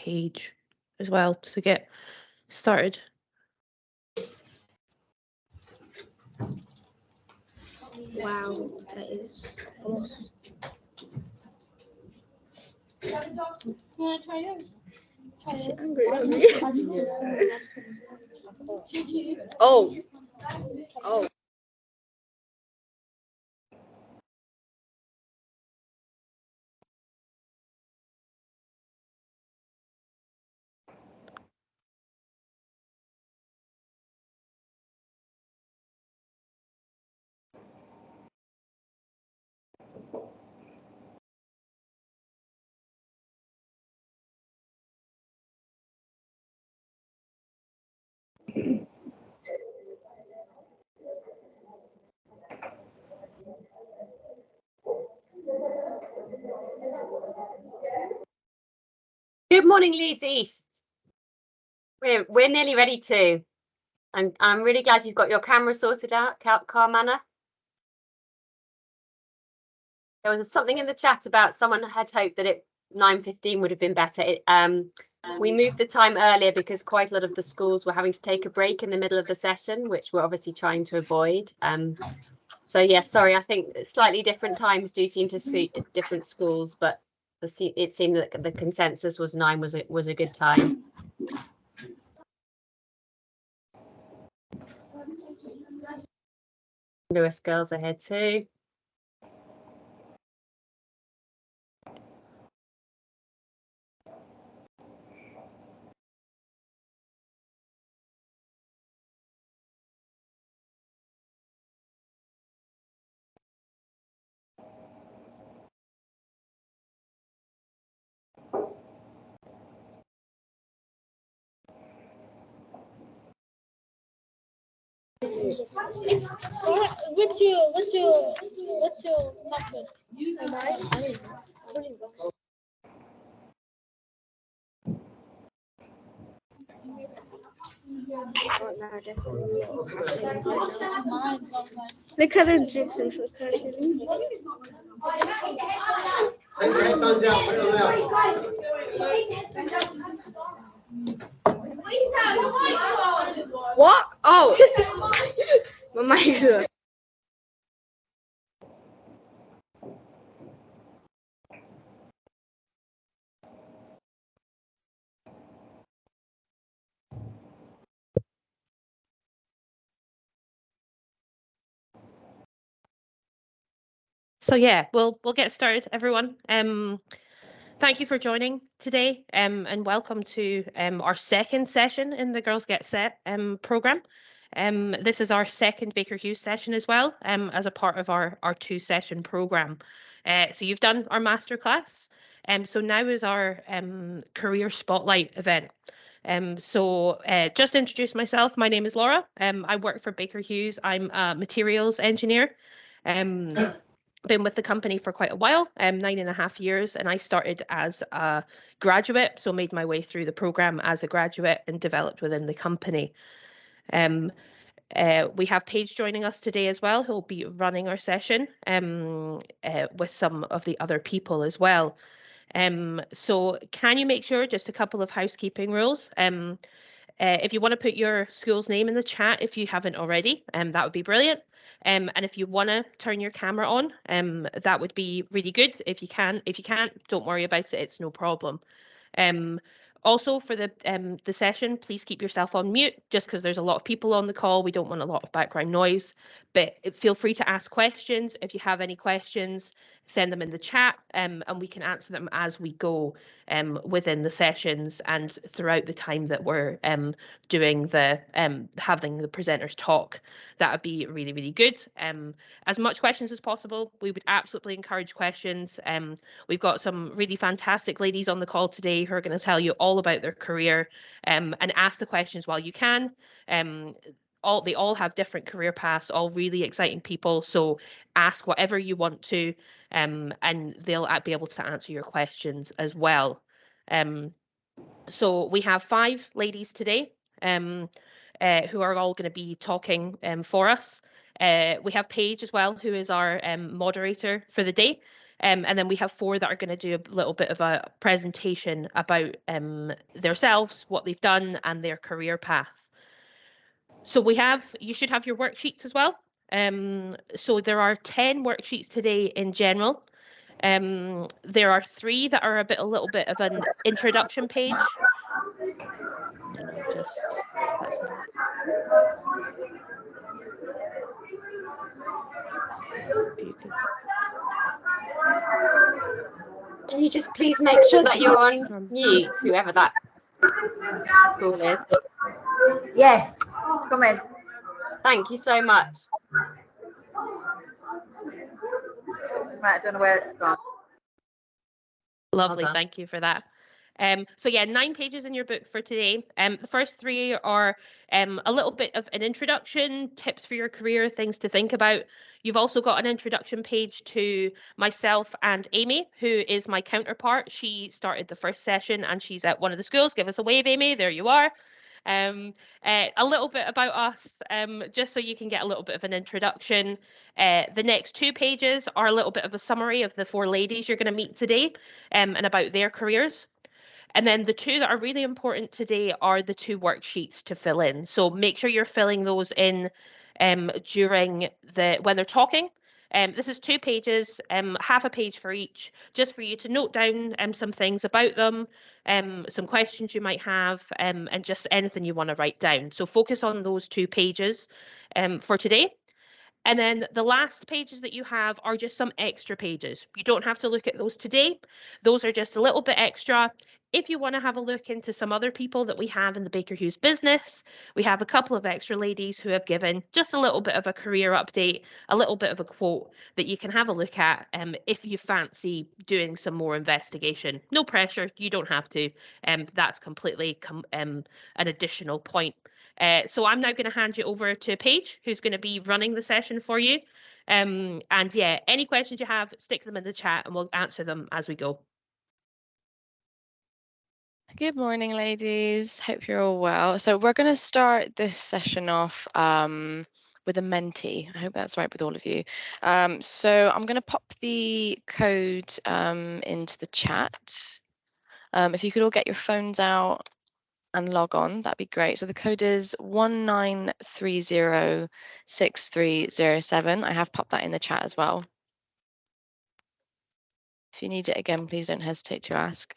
page as well to get started. Wow, that is a lot. Want to try yours? Is she angry at me? Oh. Oh. Good morning, Leeds East. We're nearly ready too. I'm really glad you've got your camera sorted out, Carmana. There was something in the chat about someone had hoped that 9:15 would have been better. We moved the time earlier because quite a lot of the schools were having to take a break in the middle of the session, which we're obviously trying to avoid. So yes, sorry, I think slightly different times do seem to suit different schools, but it seemed that the consensus was 9 was a good time. Lewis girls ahead too. What's your password? Oh, no, definitely. Look at the difference. What? Oh, my mic. So yeah, we'll get started, everyone. Thank you for joining today, and welcome to our second session in the Girls Get Set program. This is our second Baker Hughes session as well, as a part of our 2-session program. So you've done our masterclass. So now is our career spotlight event. So just to introduce myself, my name is Laura. I work for Baker Hughes. I'm a materials engineer. Been with the company for quite a while, 9.5 years, and I started as a graduate, so made my way through the program as a graduate and developed within the company. We have Paige joining us today as well, who'll be running our session with some of the other people as well. So can you make sure, just a couple of housekeeping rules, if you want to put your school's name in the chat if you haven't already, that would be brilliant. And if you want to turn your camera on, that would be really good. If you can't, don't worry about it. It's no problem. Also for the session, please keep yourself on mute, just because there's a lot of people on the call. We don't want a lot of background noise, but feel free to ask questions. If you have any questions, send them in the chat, and we can answer them as we go within the sessions and throughout the time that we're doing the having the presenters talk. That would be really, really good. As much questions as possible. We would absolutely encourage questions. We've got some really fantastic ladies on the call today who are going to tell you all about their career, and ask the questions while you can. They all have different career paths, all really exciting people. So ask whatever you want to, and they'll be able to answer your questions as well. So we have 5 ladies today who are all going to be talking for us. We have Paige as well, who is our moderator for the day. And then we have 4 that are going to do a little bit of a presentation about themselves, what they've done, and their career path. So you should have your worksheets as well. So there are 10 worksheets today in general. There are 3 that are a little bit of an introduction page. And I'll just, that's not. You could. Can you just please make sure that you're on mute, whoever that school is? Yes, come in. Thank you so much. Right, I don't know where it's gone. Lovely, Well done. thank you for that. So yeah, 9 pages in your book for today. The first 3 are a little bit of an introduction, tips for your career, things to think about. You've also got an introduction page to myself and Amy, who is my counterpart. She started the first session and she's at one of the schools. Give us a wave, Amy. There you are. A little bit about us, just so you can get a little bit of an introduction. The next 2 pages are a little bit of a summary of the 4 ladies you're going to meet today, and about their careers. And then the 2 that are really important today are the 2 worksheets to fill in. So make sure you're filling those in during when they're talking. This is 2 pages, half a page for each, just for you to note down some things about them, some questions you might have, and just anything you want to write down. So focus on those 2 pages for today. And then the last pages that you have are just some extra pages. You don't have to look at those today. Those are just a little bit extra. If you want to have a look into some other people that we have in the Baker Hughes business, we have a couple of extra ladies who have given just a little bit of a career update, a little bit of a quote that you can have a look at if you fancy doing some more investigation. No pressure, you don't have to. That's completely an additional point. So I'm now going to hand you over to Paige, who's going to be running the session for you. And yeah, any questions you have, stick them in the chat and we'll answer them as we go. Good morning, ladies. Hope you're all well. So we're going to start this session off with a Menti. I hope that's right with all of you. So I'm going to pop the code into the chat. If you could all get your phones out and log on, that'd be great. So the code is 19306307. I have popped that in the chat as well. If you need it again, please don't hesitate to ask.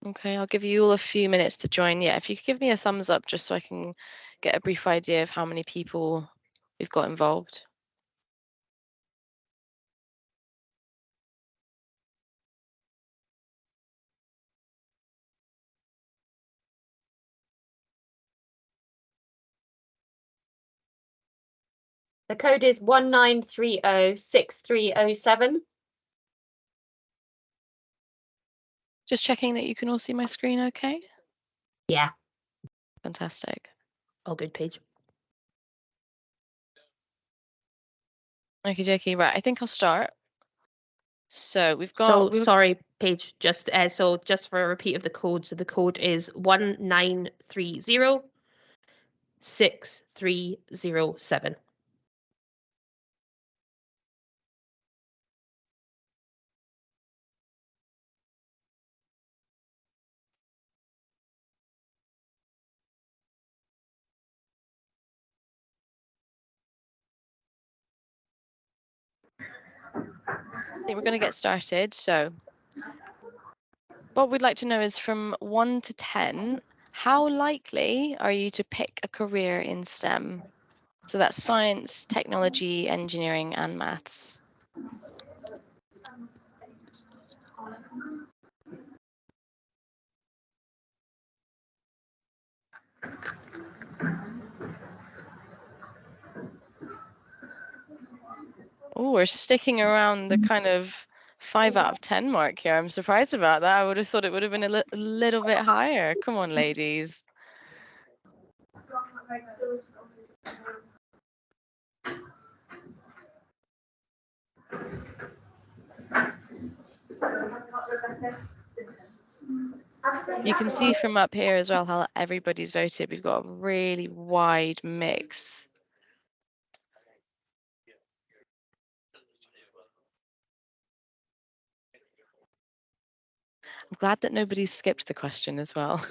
Okay, I'll give you all a few minutes to join. Yeah, if you could give me a thumbs up just so I can get a brief idea of how many people we've got involved. The code is 19306307. Just checking that you can all see my screen okay? Yeah. Fantastic. All good, Paige. Okie dokie, right, I think I'll start. So we've got... Sorry, Paige, just for a repeat of the code. So the code is 19306307. I think we're going to get started. So what we'd like to know is from 1 to 10, how likely are you to pick a career in STEM? So that's science, technology, engineering, and maths. Oh, we're sticking around the kind of 5 out of 10 mark here. I'm surprised about that. I would have thought it would have been a little bit higher. Come on, ladies. You can see from up here as well how everybody's voted. We've got a really wide mix. I'm glad that nobody skipped the question as well.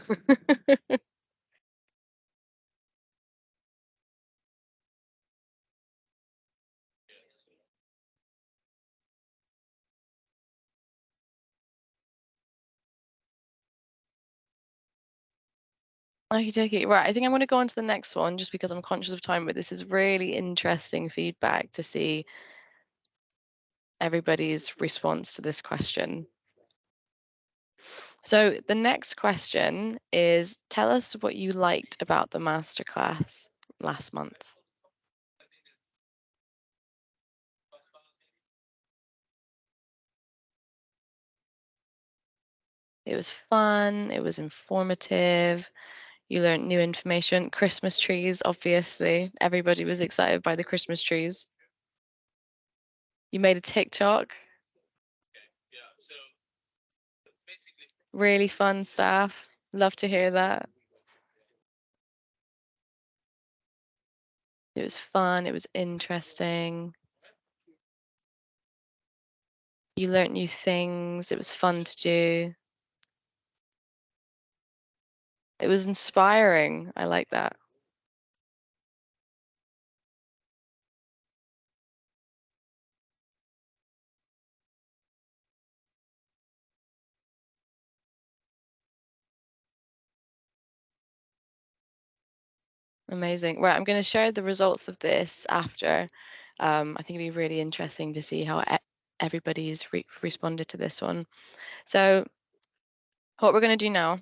Okay, right. I think I'm going to go on to the next one just because I'm conscious of time, but this is really interesting feedback to see everybody's response to this question. So the next question is, tell us what you liked about the masterclass last month. It was fun, it was informative, you learned new information. Christmas trees, obviously. Everybody was excited by the Christmas trees. You made a TikTok. Really fun stuff. Love to hear that. It was fun, it was interesting. You learnt new things, it was fun to do. It was inspiring. I like that. Amazing. Right, I'm going to share the results of this after. I think it'd be really interesting to see how everybody's responded to this one. So what we're going to do now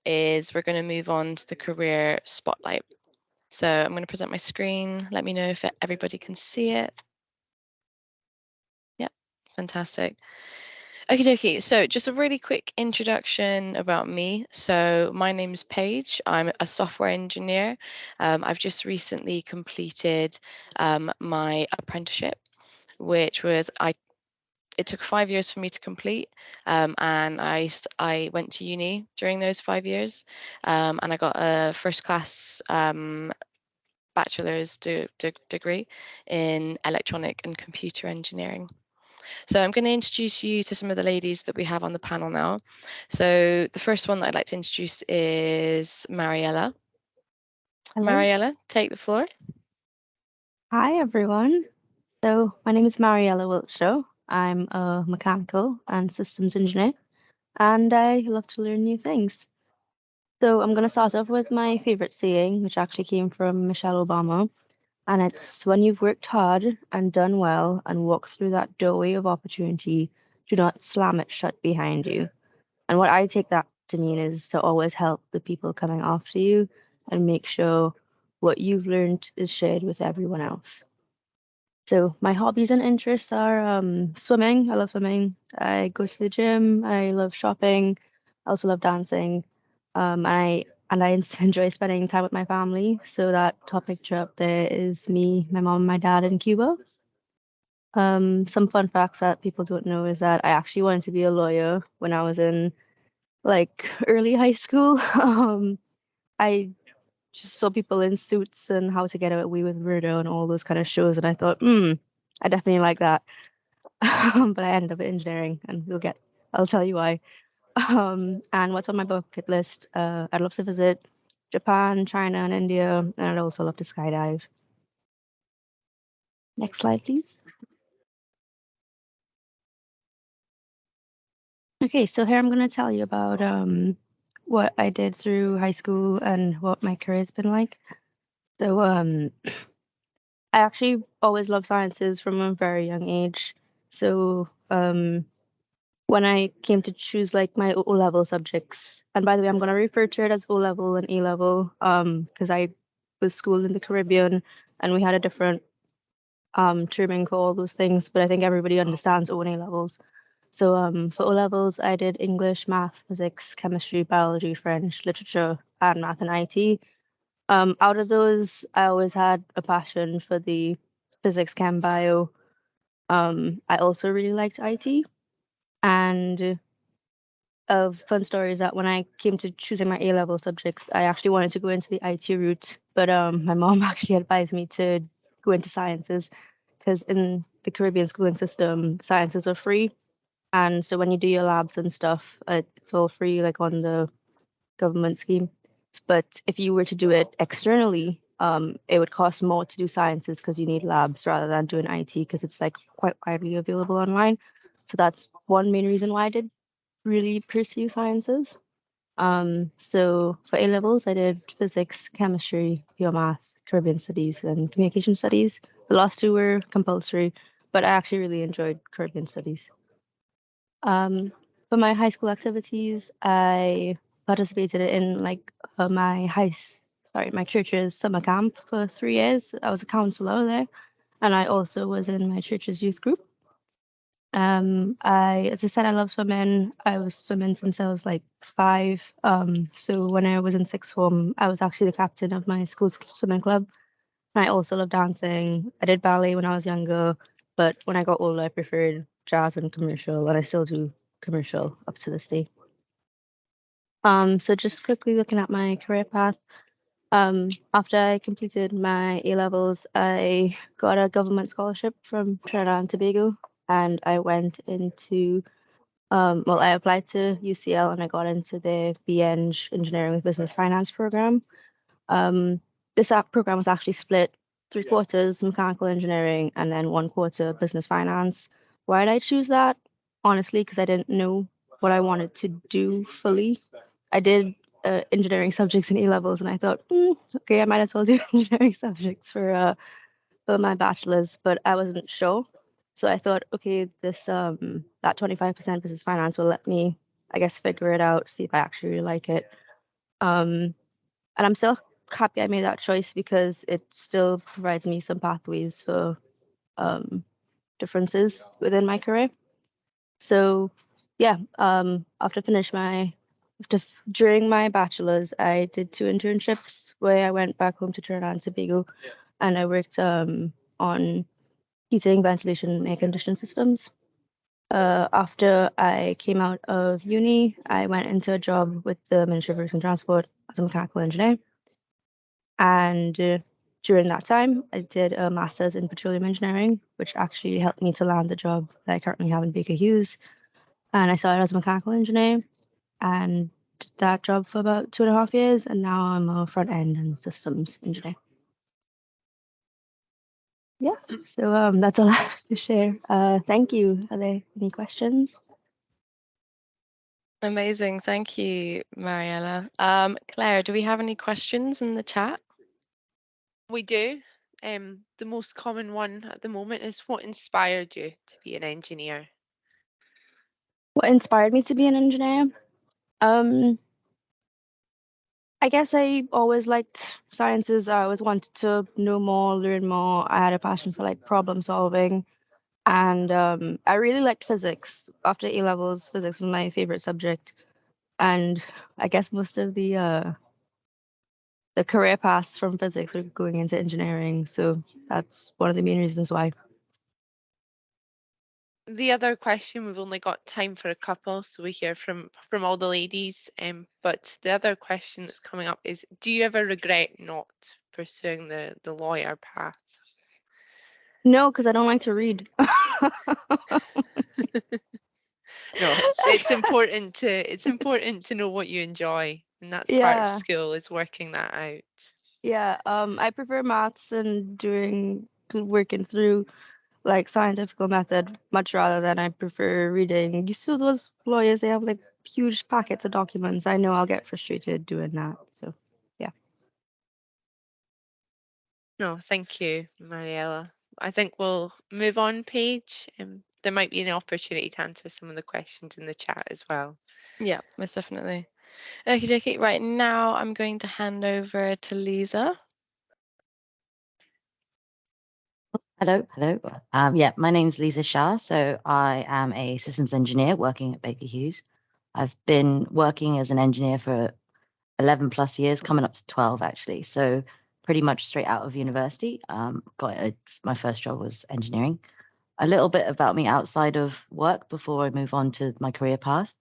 is we're going to move on to the career spotlight. So I'm going to present my screen. Let me know if everybody can see it. Yeah, fantastic. Okie dokie, so just a really quick introduction about me. So my name is Paige. I'm a software engineer. I've just recently completed my apprenticeship, which was it took 5 years for me to complete, and I went to uni during those 5 years, and I got a first class bachelor's degree in electronic and computer engineering. So I'm going to introduce you to some of the ladies that we have on the panel now. So the first one that I'd like to introduce is Mariella. Hello. Mariella, take the floor. Hi, everyone. So my name is Mariella Wiltshire. I'm a mechanical and systems engineer, and I love to learn new things. So I'm going to start off with my favorite saying, which actually came from Michelle Obama. And it's when you've worked hard and done well and walked through that doorway of opportunity, do not slam it shut behind you. And what I take that to mean is to always help the people coming after you and make sure what you've learned is shared with everyone else. So my hobbies and interests are swimming. I love swimming. I go to the gym. I love shopping. I also love dancing. I enjoy spending time with my family. So that top picture up there is me, my mom, and my dad in Cuba. Some fun facts that people don't know is that I actually wanted to be a lawyer when I was in like early high school. I just saw people in suits and How to Get Away with Murder and all those kind of shows, and I thought, I definitely like that. But I ended up in engineering, and I'll tell you why. And what's on my bucket list? I'd love to visit Japan, China, and India, and I'd also love to skydive. Next slide, please. Okay, so here I'm going to tell you about what I did through high school and what my career's been like. So I actually always loved sciences from a very young age. So when I came to choose like my O-level subjects, and by the way, I'm going to refer to it as O-level and A-level because I was schooled in the Caribbean and we had a different terming for all those things, but I think everybody understands O and A levels. So for O levels, I did English, math, physics, chemistry, biology, French, literature, and math and IT. Out of those, I always had a passion for the physics, chem, bio. I also really liked IT, and a fun story is that when I came to choosing my A-level subjects, I actually wanted to go into the IT route, but my mom actually advised me to go into sciences because in the Caribbean schooling system, sciences are free. And so when you do your labs and stuff, it's all free, like on the government scheme. But if you were to do it externally, it would cost more to do sciences because you need labs rather than doing IT because it's like quite widely available online. So that's one main reason why I did really pursue sciences. So for A levels, I did physics, chemistry, pure math, Caribbean studies, and communication studies. The last two were compulsory, but I actually really enjoyed Caribbean studies. For my high school activities, I participated in like my church's summer camp for 3 years. I was a counselor there, and I also was in my church's youth group. As I said, I love swimming. I was swimming since I was like 5. So when I was in sixth form, I was actually the captain of my school's swimming club. And I also love dancing. I did ballet when I was younger, but when I got older, I preferred jazz and commercial, and I still do commercial up to this day. So just quickly looking at my career path. After I completed my A levels, I got a government scholarship from Trinidad and Tobago, and I went into I applied to UCL and I got into the BEng Engineering with Business Finance program. This program was actually split 3/4 mechanical engineering and then 1/4 business finance. Why did I choose that? Honestly, because I didn't know what I wanted to do fully. I did engineering subjects in A levels, and I thought, okay, I might as well do engineering subjects for my bachelor's, but I wasn't sure. So I thought, okay, this that 25% business finance will let me, I guess, figure it out, see if I actually really like it. And I'm still happy I made that choice because it still provides me some pathways for differences within my career. So yeah, during my bachelor's, I did 2 internships where I went back home to Trinidad and Tobago, and I worked on heating, ventilation, air conditioning systems. After I came out of uni, I went into a job with the Ministry of Works and Transport as a mechanical engineer. And during that time, I did a master's in petroleum engineering, which actually helped me to land the job that I currently have in Baker Hughes. And I started as a mechanical engineer and did that job for about 2.5 years. And now I'm a front end and systems engineer. Yeah, so that's all I have to share. Thank you. Are there any questions? Amazing. Thank you, Mariella. Claire, do we have any questions in the chat? We do. The most common one at the moment is what inspired you to be an engineer? What inspired me to be an engineer? I guess I always liked sciences. I always wanted to know more, learn more. I had a passion for like problem solving, and I really liked physics. After A levels, physics was my favorite subject, and I guess most of the career paths from physics were going into engineering. So that's one of the main reasons why. The other question, we've only got time for a couple, so we hear from all the ladies. But the other question that's coming up is, do you ever regret not pursuing the lawyer path? No, because I don't like to read. No, it's important to know what you enjoy, and that's part of Yeah. school, is working that out. Yeah, I prefer maths and working through like scientific method much rather than I prefer reading. You see those lawyers, they have like huge packets of documents. I know I'll get frustrated doing that. So yeah. No, thank you, Mariella. I think we'll move on, Paige. There might be an opportunity to answer some of the questions in the chat as well. Yeah, most definitely. Okay, right now I'm going to hand over to Lize. Hello. Yeah, my name's Lize Shah. So I am a systems engineer working at Baker Hughes. I've been working as an engineer for 11 plus years, coming up to 12 actually. So pretty much straight out of university. My first job was engineering. A little bit about me outside of work before I move on to my career path.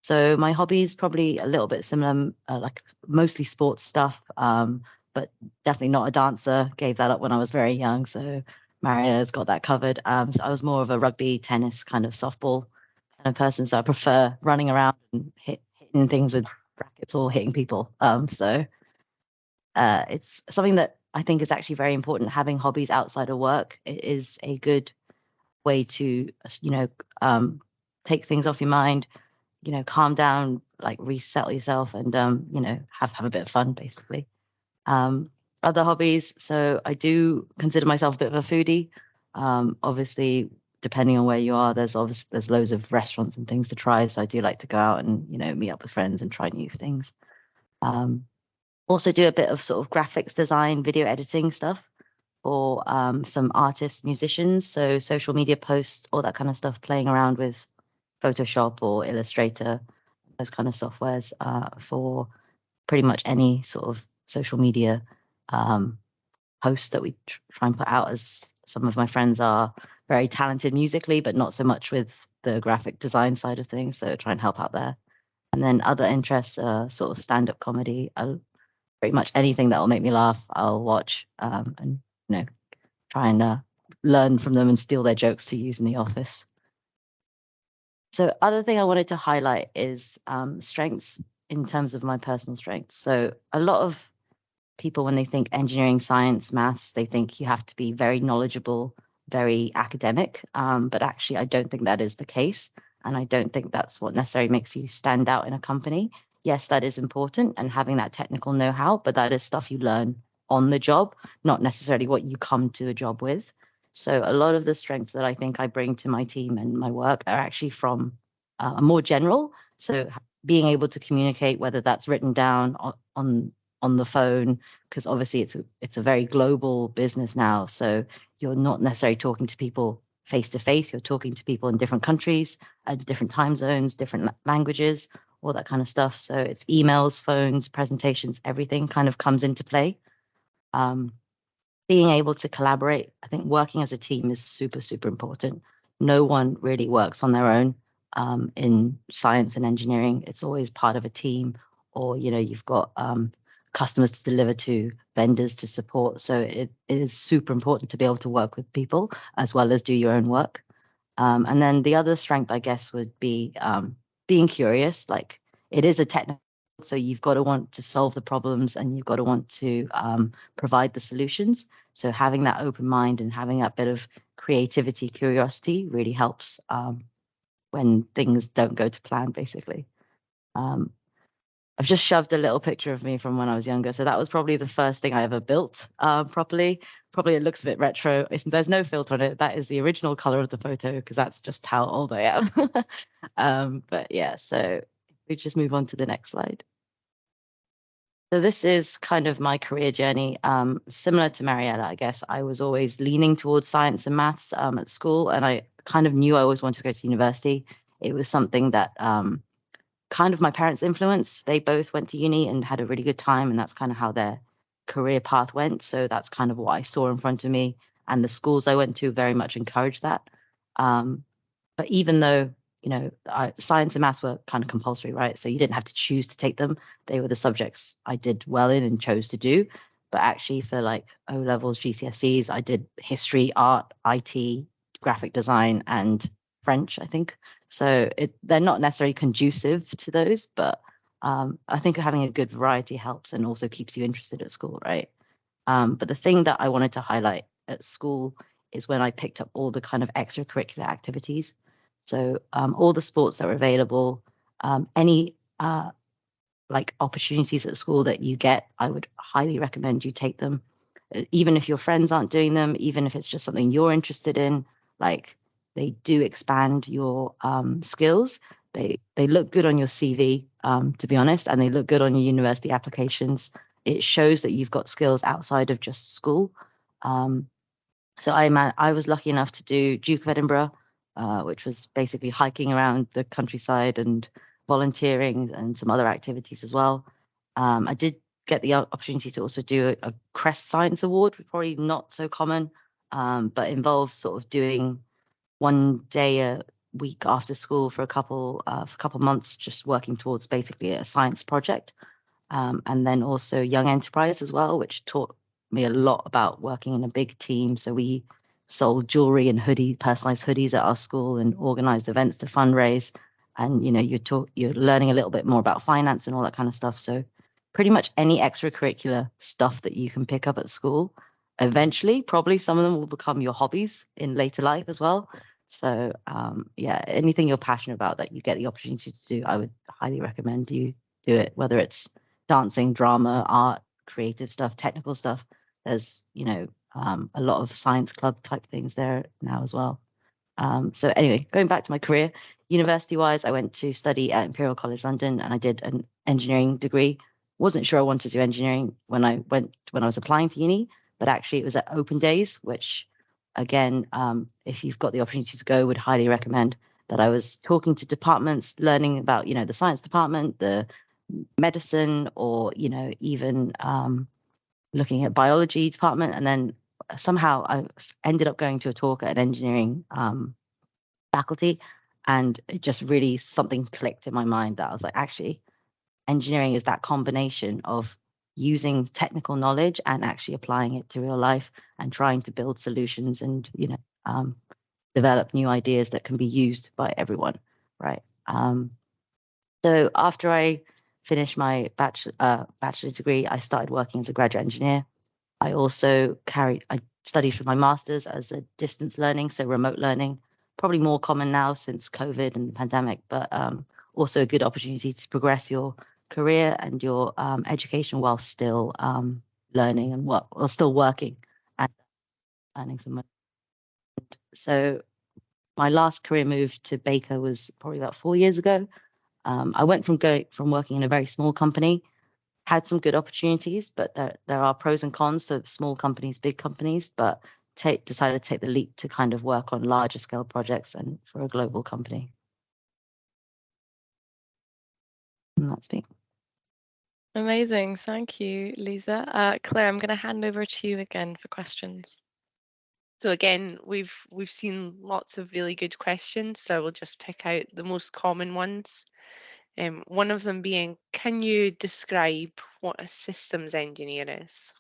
So my hobbies probably a little bit similar, like mostly sports stuff, but definitely not a dancer. Gave that up when I was very young. So Mariella's got that covered. So I was more of a rugby, tennis, kind of softball kind of person. So I prefer running around and hitting things with rackets or hitting people. So it's something that I think is actually very important. Having hobbies outside of work is a good way to, take things off your mind, calm down, like reset yourself and, have a bit of fun basically. Other hobbies. So I do consider myself a bit of a foodie. Obviously, depending on where you are, there's loads of restaurants and things to try. So I do like to go out and, meet up with friends and try new things. Also do a bit of sort of graphics design, video editing stuff for some artists, musicians. So social media posts, all that kind of stuff, playing around with Photoshop or Illustrator, those kind of softwares for pretty much any sort of social media post that we try and put out, as some of my friends are very talented musically, but not so much with the graphic design side of things. So try and help out there. And then other interests, sort of stand-up comedy. Pretty much anything that will make me laugh, I'll watch and try and learn from them and steal their jokes to use in the office. So other thing I wanted to highlight is strengths in terms of my personal strengths. So a lot of people, when they think engineering, science, maths, they think you have to be very knowledgeable, very academic. But actually, I don't think that is the case. And I don't think that's what necessarily makes you stand out in a company. Yes, that is important and having that technical know-how, but that is stuff you learn on the job, not necessarily what you come to a job with. So a lot of the strengths that I think I bring to my team and my work are actually from more general. So being able to communicate, whether that's written down on the phone, because obviously it's a very global business now. So you're not necessarily talking to people face to face. You're talking to people in different countries, different time zones, different languages, all that kind of stuff. So it's emails, phones, presentations, everything kind of comes into play. Being able to collaborate, I think working as a team is super, super important. No one really works on their own in science and engineering. It's always part of a team, or, you've got customers to deliver to, vendors to support. So it is super important to be able to work with people as well as do your own work. And then the other strength, I guess, would be being curious. Like, it is a technical, so you've got to want to solve the problems and you've got to want to provide the solutions. So having that open mind and having that bit of creativity, curiosity really helps when things don't go to plan, basically. I've just shoved a little picture of me from when I was younger. So that was probably the first thing I ever built properly. Probably it looks a bit retro. There's no filter on it. That is the original color of the photo because that's just how old I am. But yeah, so we just move on to the next slide. So this is kind of my career journey. Similar to Mariella, I guess I was always leaning towards science and maths at school, and I kind of knew I always wanted to go to university. It was something that kind of my parents' influence. They both went to uni and had a really good time, and that's kind of how their career path went. So that's kind of what I saw in front of me, and the schools I went to very much encouraged that. But even though, science and maths were kind of compulsory, right? So you didn't have to choose to take them. They were the subjects I did well in and chose to do. But actually for like O levels, GCSEs, I did history, art, IT, graphic design, and French, I think. So they're not necessarily conducive to those, but I think having a good variety helps and also keeps you interested at school, right? But the thing that I wanted to highlight at school is when I picked up all the kind of extracurricular activities. So all the sports that were available, any like opportunities at school that you get, I would highly recommend you take them. Even if your friends aren't doing them, even if it's just something you're interested in, like they do expand your skills. They look good on your CV, to be honest, and they look good on your university applications. It shows that you've got skills outside of just school. So I was lucky enough to do Duke of Edinburgh, which was basically hiking around the countryside and volunteering and some other activities as well. I did get the opportunity to also do a Crest Science Award, probably not so common, but involves sort of doing one day week after school for a couple months, just working towards basically a science project. And then also Young Enterprise as well, which taught me a lot about working in a big team. So we sold jewelry and personalized hoodies at our school and organized events to fundraise. And you're learning a little bit more about finance and all that kind of stuff. So pretty much any extracurricular stuff that you can pick up at school, eventually, probably some of them will become your hobbies in later life as well. So yeah, anything you're passionate about that you get the opportunity to do, I would highly recommend you do it, whether it's dancing, drama, art, creative stuff, technical stuff. There's, a lot of science club type things there now as well. So anyway, going back to my career, university-wise, I went to study at Imperial College London and I did an engineering degree. Wasn't sure I wanted to do engineering when I was applying to uni, but actually it was at Open Days, which again, if you've got the opportunity to go, would highly recommend. That I was talking to departments, learning about, the science department, the medicine, or even looking at biology department, and then somehow I ended up going to a talk at an engineering faculty, and it just really something clicked in my mind that I was like, actually, engineering is that combination of using technical knowledge and actually applying it to real life and trying to build solutions and develop new ideas that can be used by everyone, right? So after I finished my bachelor's degree, I started working as a graduate engineer. I also I studied for my master's as a distance learning, so remote learning, probably more common now since COVID and the pandemic, but also a good opportunity to progress your career and your education while still learning and while still working and earning some money. So my last career move to Baker was probably about 4 years ago. I went from working in a very small company, had some good opportunities, but there are pros and cons for small companies, big companies, but decided to take the leap to kind of work on larger scale projects and for a global company. And that's me. Amazing. Thank you, Lisa. Claire, I'm going to hand over to you again for questions. So again, we've seen lots of really good questions, so I will just pick out the most common ones. One of them being, can you describe what a systems engineer is?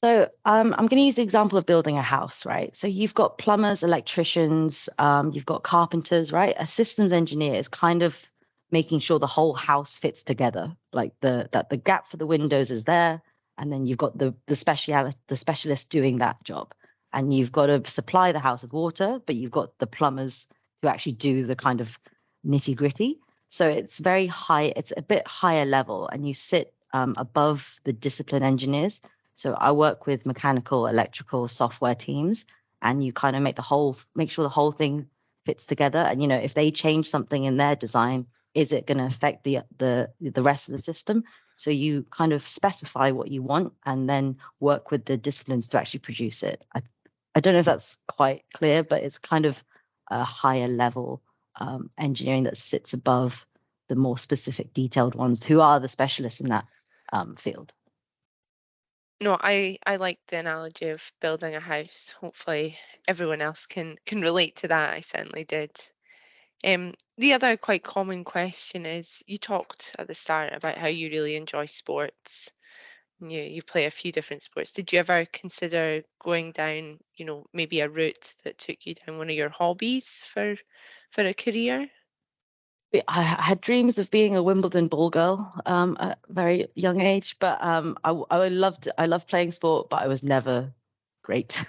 So I'm going to use the example of building a house, right? So you've got plumbers, electricians, you've got carpenters, right? A systems engineer is kind of making sure the whole house fits together, like that the gap for the windows is there, and then you've got the specialist doing that job, and you've got to supply the house with water, but you've got the plumbers to actually do the kind of nitty gritty. So it's very high, it's a bit higher level, and you sit above the discipline engineers. So I work with mechanical, electrical, software teams, and you kind of make sure the whole thing fits together. And if they change something in their design, is it going to affect the rest of the system? So you kind of specify what you want and then work with the disciplines to actually produce it. I don't know if that's quite clear, but it's kind of a higher level engineering that sits above the more specific, detailed ones who are the specialists in that field. No, I like the analogy of building a house. Hopefully everyone else can relate to that. I certainly did. The other quite common question is, you talked at the start about how you really enjoy sports. You play a few different sports. Did you ever consider going down, maybe a route that took you down one of your hobbies for a career? I had dreams of being a Wimbledon ball girl at a very young age, but I loved playing sport, but I was never great.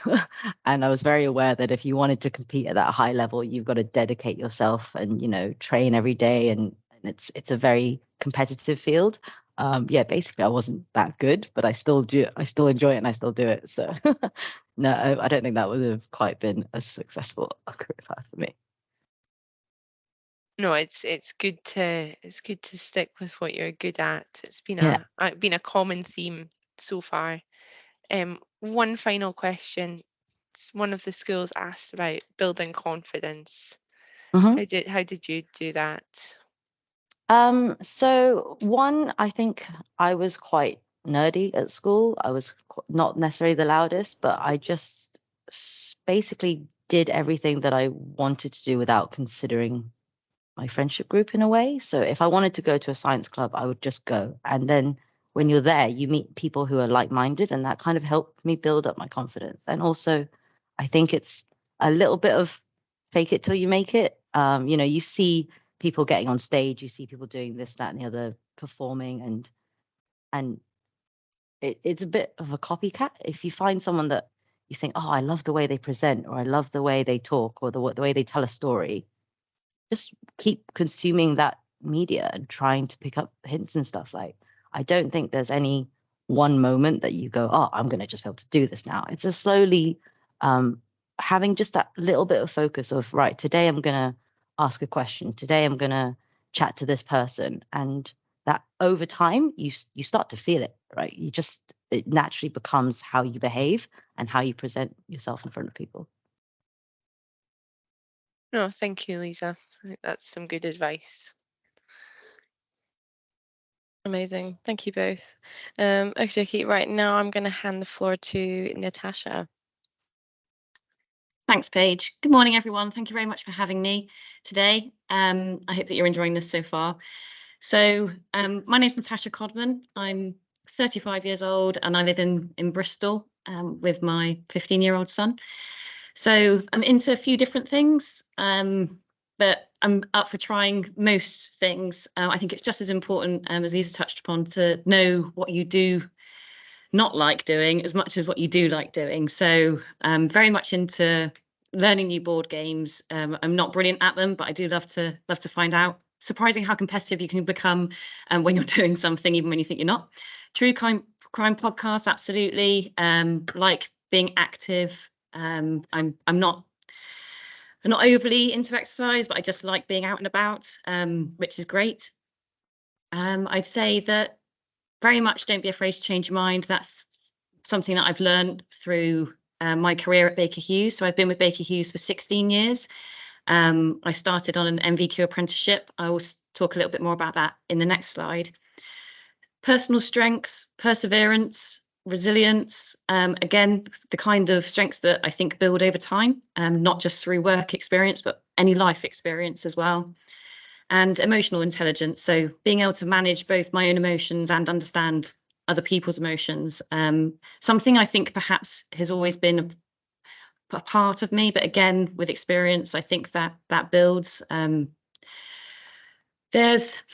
And I was very aware that if you wanted to compete at that high level, you've got to dedicate yourself and train every day, and it's a very competitive field. Yeah, basically I wasn't that good, but I still enjoy it and I still do it. So no, I don't think that would have quite been a successful career path for me. No, it's good to stick with what you're good at. It's been Yeah. been a common theme so far. One final question. One of the schools asked about building confidence. Mm-hmm. How did you do that? So one, I think I was quite nerdy at school. I was not necessarily the loudest, but I just basically did everything that I wanted to do without considering my friendship group in a way. So if I wanted to go to a science club, I would just go. And then when you're there, you meet people who are like-minded, and that kind of helped me build up my confidence. And also, I think it's a little bit of fake it till you make it. You know, you see people getting on stage, you see people doing this, that, and the other, performing, and it's a bit of a copycat. If you find someone that you think, oh, I love the way they present, or I love the way they talk, or the way they tell a story, just keep consuming that media and trying to pick up hints and stuff. Like, I don't think there's any one moment that you go, oh, I'm going to just be able to do this now. It's a slowly having just that little bit of focus of, right, today I'm going to ask a question. Today I'm going to chat to this person. And that over time, you start to feel it, right? It naturally becomes how you behave and how you present yourself in front of people. No, thank you, Lisa. I think that's some good advice. Amazing. Thank you both. Okay, right now I'm going to hand the floor to Natasha. Thanks, Paige. Good morning, everyone. Thank you very much for having me today. I hope that you're enjoying this so far. So my name's Natasha Codman. I'm 35 years old and I live in Bristol with my 15-year-old son. So I'm into a few different things, but I'm up for trying most things. I think it's just as important, as Lisa touched upon, to know what you do not like doing as much as what you do like doing. So I'm very much into learning new board games. I'm not brilliant at them, but I do love to find out. Surprising how competitive you can become when you're doing something, even when you think you're not. True crime podcasts, absolutely. Like being active. I'm not overly into exercise, but I just like being out and about, which is great. I'd say that very much don't be afraid to change your mind. That's something that I've learned through my career at Baker Hughes. So I've been with Baker Hughes for 16 years. I started on an MVQ apprenticeship. I will talk a little bit more about that in the next slide. Personal strengths, perseverance, resilience, again, the kind of strengths that I think build over time, not just through work experience, but any life experience as well. And emotional intelligence, so being able to manage both my own emotions and understand other people's emotions. Something I think perhaps has always been a part of me, but again, with experience, I think that builds. For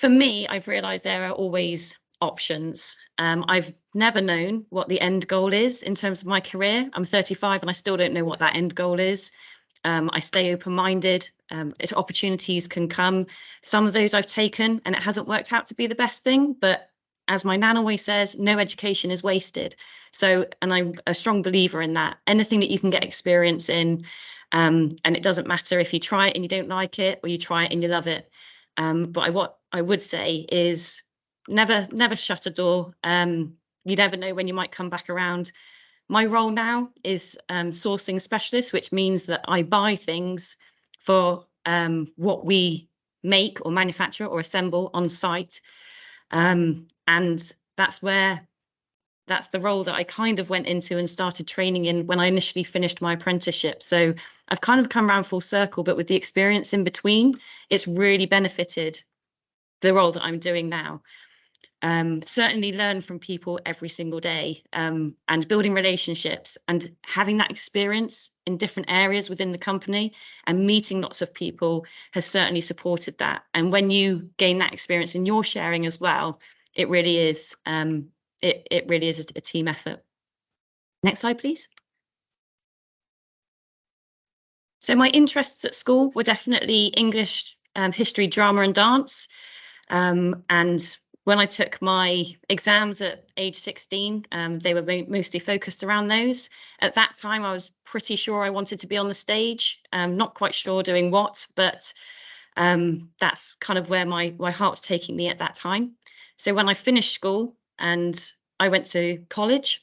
me, I've realized there are always options. I've never known what the end goal is in terms of my career. I'm 35 and I still don't know what that end goal is. I stay open-minded. If opportunities can come, some of those I've taken and it hasn't worked out to be the best thing, but as my nan always says, no education is wasted. So, and I'm a strong believer in that. Anything that you can get experience in, and it doesn't matter if you try it and you don't like it, or you try it and you love it. But what I would say is never shut a door. You never know when you might come back around. My role now is sourcing specialist, which means that I buy things for what we make or manufacture or assemble on site. And that's the role that I kind of went into and started training in when I initially finished my apprenticeship. So I've kind of come around full circle, but with the experience in between, it's really benefited the role that I'm doing now. Certainly learn from people every single day, and building relationships and having that experience in different areas within the company and meeting lots of people has certainly supported that. And when you gain that experience and you're sharing as well, it really is it really is a team effort. Next slide, please. So my interests at school were definitely English, history, drama and dance. And when I took my exams at age 16, they were mostly focused around those. At that time, I was pretty sure I wanted to be on the stage. Not quite sure doing what, but that's kind of where my heart was taking me at that time. So when I finished school and I went to college,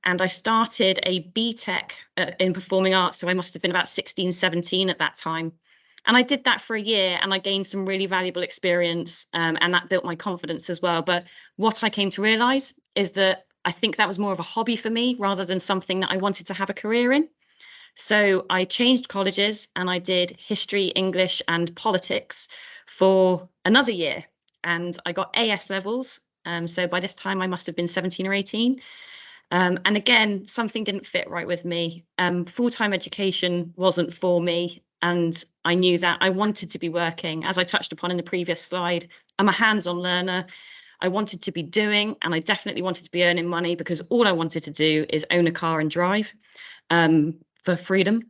and I started a BTEC in performing arts. So I must have been about 16, 17 at that time. And I did that for a year and I gained some really valuable experience, and that built my confidence as well. But what I came to realize is that I think that was more of a hobby for me rather than something that I wanted to have a career in. So I changed colleges and I did history, English and politics for another year. And I got AS levels. So by this time I must have been 17 or 18. And again, something didn't fit right with me. Full-time education wasn't for me. And I knew that I wanted to be working. As I touched upon in the previous slide, I'm a hands-on learner. I wanted to be doing, and I definitely wanted to be earning money, because all I wanted to do is own a car and drive for freedom.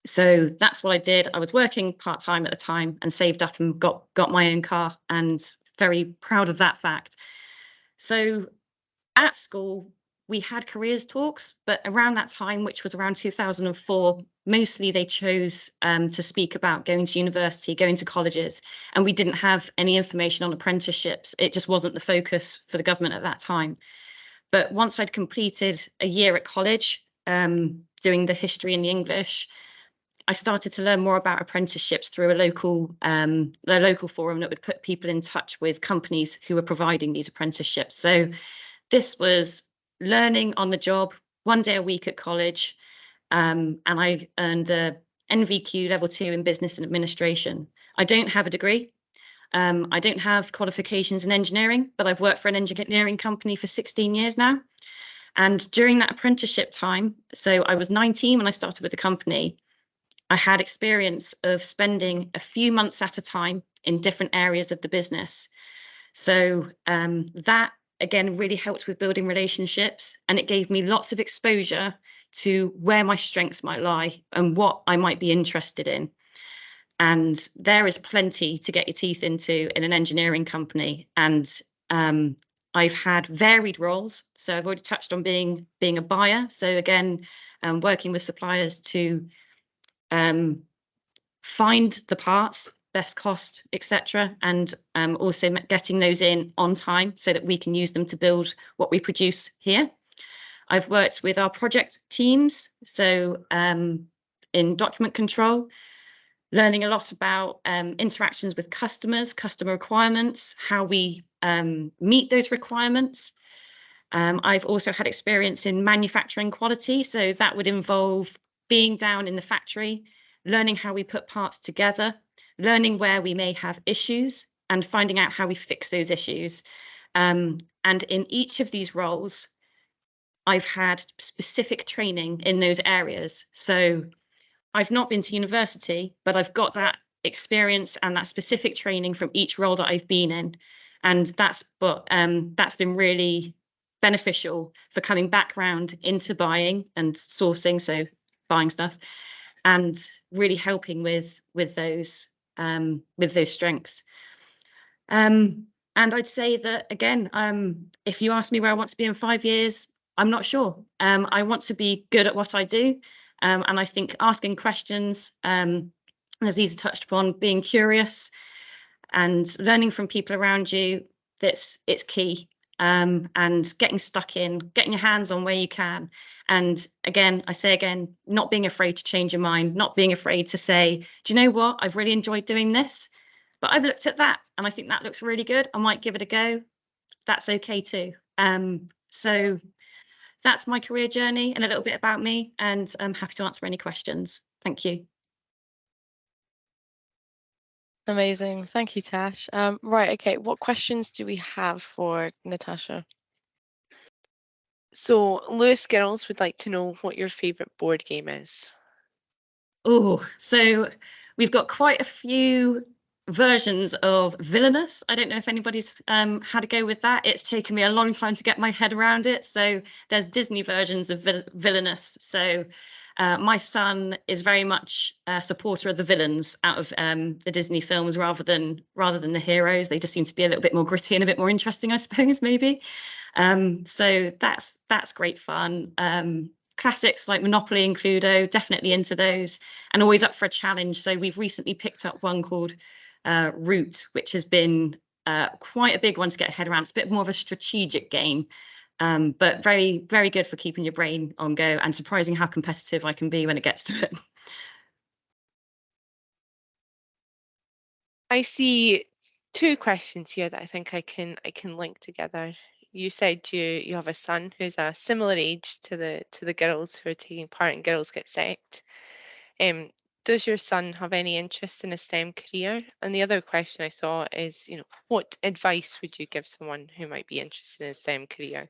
So that's what I did. I was working part-time at the time and saved up and got my own car, and very proud of that fact. So at school, we had careers talks, but around that time, which was around 2004, mostly they chose to speak about going to university, going to colleges, and we didn't have any information on apprenticeships. It just wasn't the focus for the government at that time. But once I'd completed a year at college, doing the history and the English, I started to learn more about apprenticeships through a local forum that would put people in touch with companies who were providing these apprenticeships. So this was learning on the job, 1 day a week at college, and I earned a NVQ level 2 in business and administration. I don't have a degree. I don't have qualifications in engineering, but I've worked for an engineering company for 16 years now. And during that apprenticeship time, so I was 19 when I started with the company, I had experience of spending a few months at a time in different areas of the business. So that, again, really helped with building relationships, and it gave me lots of exposure to where my strengths might lie and what I might be interested in. And there is plenty to get your teeth into in an engineering company. And I've had varied roles. So I've already touched on being a buyer. So again, working with suppliers to find the parts, best cost, etc., and also getting those in on time so that we can use them to build what we produce here. I've worked with our project teams, so in document control, learning a lot about interactions with customers, customer requirements, how we meet those requirements. I've also had experience in manufacturing quality, so that would involve being down in the factory, learning how we put parts together, learning where we may have issues, and finding out how we fix those issues. And in each of these roles, I've had specific training in those areas. So I've not been to university, but I've got that experience and that specific training from each role that I've been in. And that's been really beneficial for coming back round into buying and sourcing, so buying stuff, and really helping with those strengths. And I'd say that, again, if you ask me where I want to be in 5 years, I'm not sure. I want to be good at what I do. And I think asking questions, as Lize touched upon, being curious and learning from people around you, it's key. And getting stuck in, getting your hands on where you can. And again, I say again, not being afraid to change your mind, not being afraid to say, do you know what, I've really enjoyed doing this, but I've looked at that and I think that looks really good. I might give it a go. That's okay too. So that's my career journey and a little bit about me, and I'm happy to answer any questions. Thank you. Amazing. Thank you, Tash. Right, okay, what questions do we have for Natasha? So Lewis Girls would like to know what your favourite board game is. Oh, so we've got quite a few versions of Villainous. I don't know if anybody's had a go with that. It's taken me a long time to get my head around it. So there's Disney versions of Villainous. So my son is very much a supporter of the villains out of the Disney films rather than the heroes. They just seem to be a little bit more gritty and a bit more interesting, I suppose, maybe. So that's great fun. Classics like Monopoly and Cluedo, definitely into those, and always up for a challenge. So we've recently picked up one called Root, which has been quite a big one to get a head around. It's a bit more of a strategic game, but very, very good for keeping your brain on go, and surprising how competitive I can be when it gets to it. I see 2 questions here that I think I can link together. you said you have a son who's a similar age to the girls who are taking part in Girls Get Set. Does your son have any interest in a STEM career? And the other question I saw is, what advice would you give someone who might be interested in a STEM career?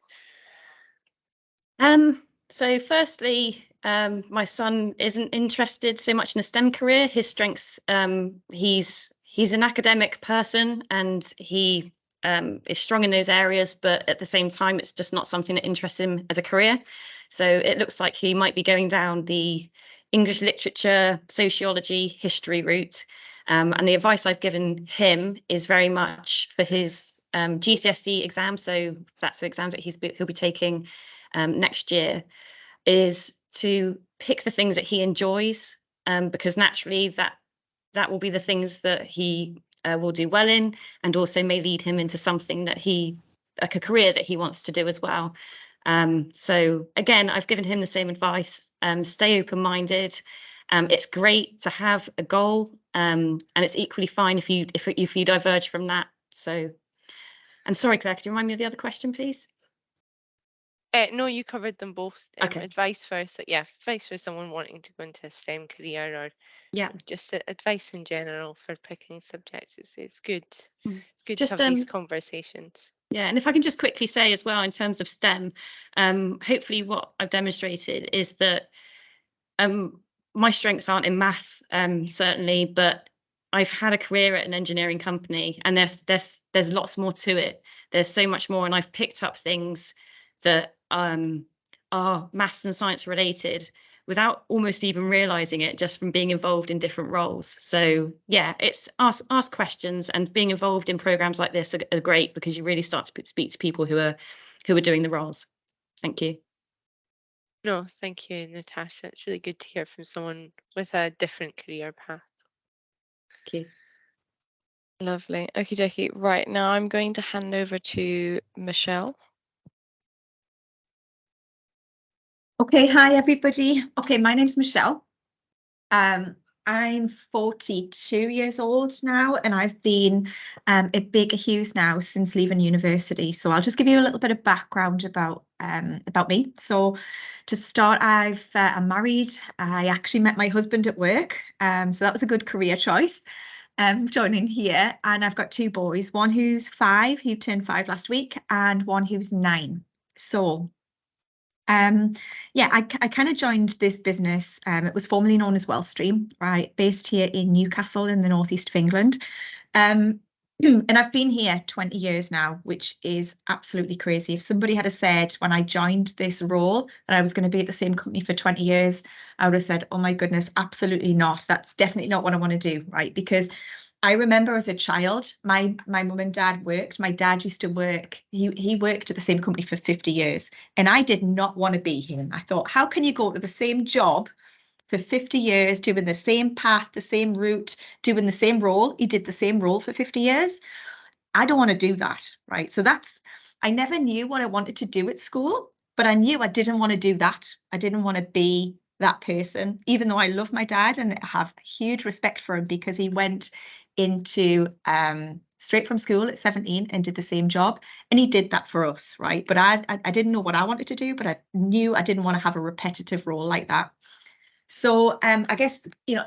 So firstly, my son isn't interested so much in a STEM career. His strengths, he's an academic person and he is strong in those areas, but at the same time, it's just not something that interests him as a career. So it looks like he might be going down the English literature, sociology, history route. And the advice I've given him is very much for his GCSE exams. So that's the exams that he'll be taking next year, is to pick the things that he enjoys, because naturally that will be the things that he will do well in, and also may lead him into something that like a career that he wants to do as well. So again, I've given him the same advice. Stay open-minded. It's great to have a goal, and it's equally fine if you diverge from that. So, and sorry, Claire, could you remind me of the other question, please? No, you covered them both. Okay. Advice first, yeah, advice for someone wanting to go into a STEM career, or just advice in general for picking subjects. It's good. It's good Just, to have these conversations. Yeah, and if I can just quickly say as well, in terms of STEM, hopefully what I've demonstrated is that my strengths aren't in maths, certainly, but I've had a career at an engineering company, and there's lots more to it. There's so much more, and I've picked up things that are maths and science related without almost even realizing it, just from being involved in different roles. So yeah, it's ask questions, and being involved in programs like this are great, because you really start to speak to people who are doing the roles. Thank you. No, thank you, Natasha. It's really good to hear from someone with a different career path. Thank you. Lovely. Okie dokie. Right, now I'm going to hand over to Michelle. Okay, hi everybody. Okay, my name's Michelle. I'm 42 years old now, and I've been at Baker Hughes now since leaving university. So I'll just give you a little bit of background about me. So to start, I'm married. I actually met my husband at work, so that was a good career choice. Joining here, and I've got two boys, one who's 5, who turned 5 last week, and one who's 9. So yeah, I kind of joined this business. It was formerly known as Wellstream, right, based here in Newcastle in the northeast of England. And I've been here 20 years now, which is absolutely crazy. If somebody had said when I joined this role that I was going to be at the same company for 20 years, I would have said, oh my goodness, absolutely not. That's definitely not what I want to do, right? Because I remember as a child, my mum and dad worked. My dad used to work. He worked at the same company for 50 years, and I did not want to be him. I thought, how can you go to the same job for 50 years, doing the same path, the same route, doing the same role? He did the same role for 50 years. I don't want to do that, right? So I never knew what I wanted to do at school, but I knew I didn't want to do that. I didn't want to be that person, even though I love my dad and have huge respect for him, because he went into straight from school at 17 and did the same job, and he did that for us, right? But I didn't know what I wanted to do, but I knew I didn't want to have a repetitive role like that. So I guess,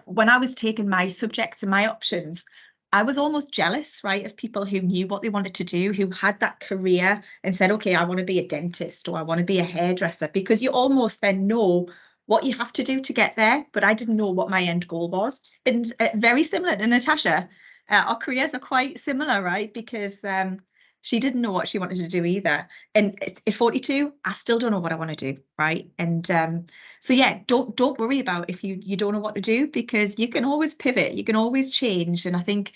when I was taking my subjects and my options, I was almost jealous, right, of people who knew what they wanted to do, who had that career and said, okay, I want to be a dentist, or I want to be a hairdresser, because you almost then know what you have to do to get there. But I didn't know what my end goal was. And very similar to Natasha, our careers are quite similar, right? Because she didn't know what she wanted to do either. And at 42, I still don't know what I want to do, right? And so yeah, don't worry about if you don't know what to do, because you can always pivot, you can always change. And I think